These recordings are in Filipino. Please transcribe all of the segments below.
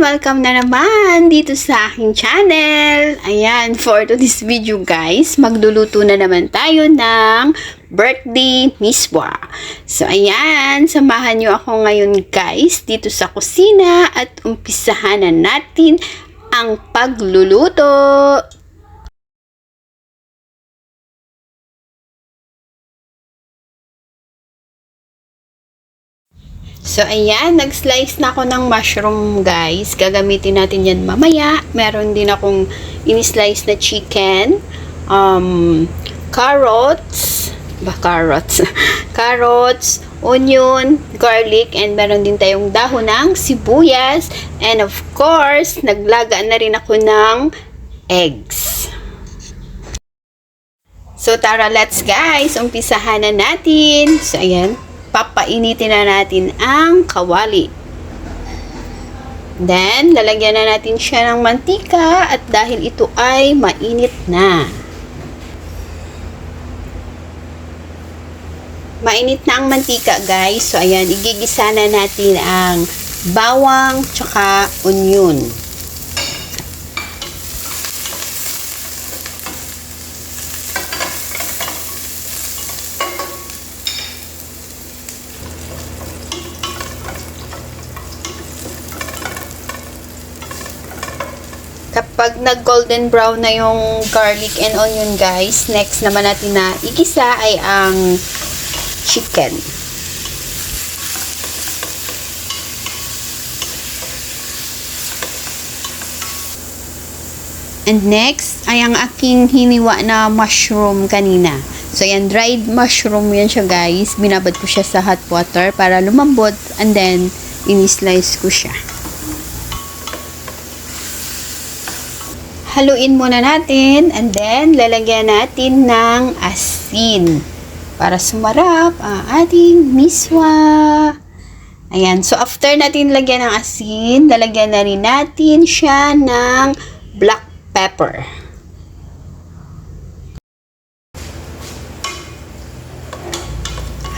welcome na naman dito sa aking channel. Ayan, for today's video guys, magluluto na naman tayo ng birthday miswa. So ayan, samahan nyo ako ngayon guys dito sa kusina at umpisahan na natin ang pagluluto. So, ayan, nag-slice na ako ng mushroom, guys. Gagamitin natin yan mamaya. Meron din akong in-slice na chicken, carrots, carrots, onion, garlic, and meron din tayong dahon ng sibuyas. And of course, naglaga na rin ako ng eggs. So, tara, let's guys, umpisahan na natin. So, ayan. Papainitin na natin ang kawali. Then, lalagyan na natin siya ng mantika at dahil ito ay mainit na. Mainit na ang mantika guys. So, ayan, igigisa na natin ang bawang tsaka onion. Kapag nag-golden brown na yung garlic and onion guys, next naman natin na igisa ay ang chicken. And next ay ang aking hiniwa na mushroom kanina. So yan, dried mushroom yan siya guys. Binabad ko siya sa hot water para lumambot and then in-slice ko siya. Haluin muna natin and then lalagyan natin ng asin para sumarap ang ating miswa. Ayan, so after natin lagyan ng asin, lalagyan na rin natin siya ng black pepper.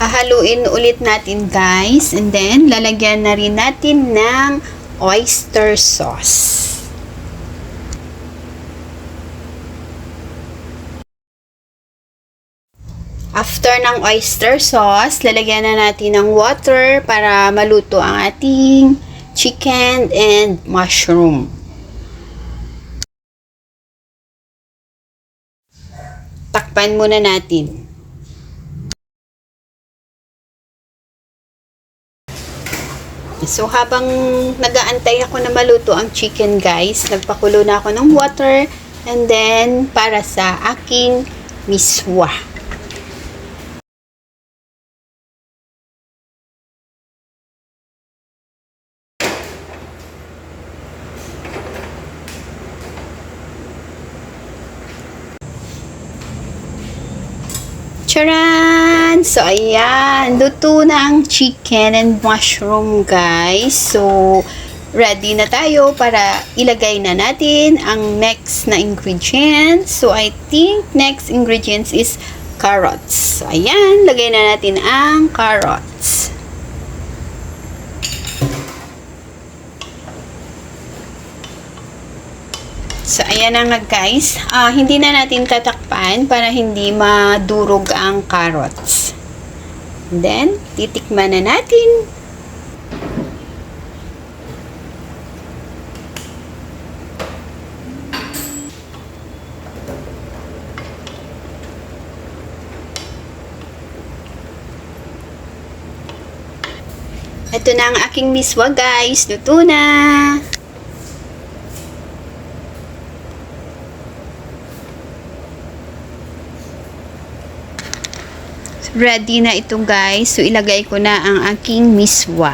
Hahaluin ulit natin guys and then lalagyan na rin natin ng oyster sauce. After ng oyster sauce, lalagyan na natin ng water para maluto ang ating chicken and mushroom. Takpan muna natin. So, habang nag-aantay ako na maluto ang chicken guys, nagpakulo na ako ng water and then para sa aking miswa. Charan! So, ayan. Luto na ang chicken and mushroom, guys. So, ready na tayo para ilagay na natin ang next na ingredients. So, I think next ingredients is carrots. So, ayan. Lagay na natin ang carrots. So, ayan na nga guys. Hindi na natin tatakpan para hindi madurog ang carrots. And then, titikman na natin. Ito na ang aking miswa guys. Luto na. Ready na ito guys. So, ilagay ko na ang aking miswa.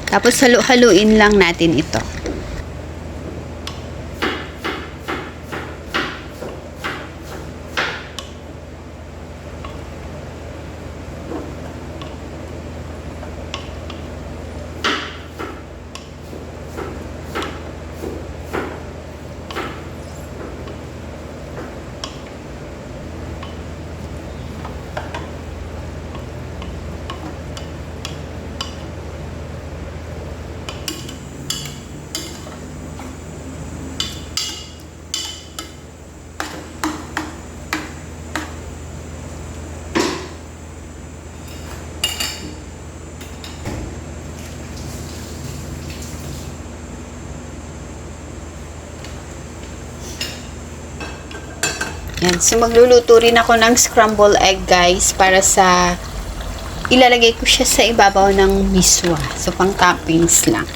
Tapos, halu-haluin lang natin ito. Yan. So, magluluto rin ako ng scramble egg, guys, para sa ilalagay ko siya sa ibabaw ng miswa. So, pang toppings lang.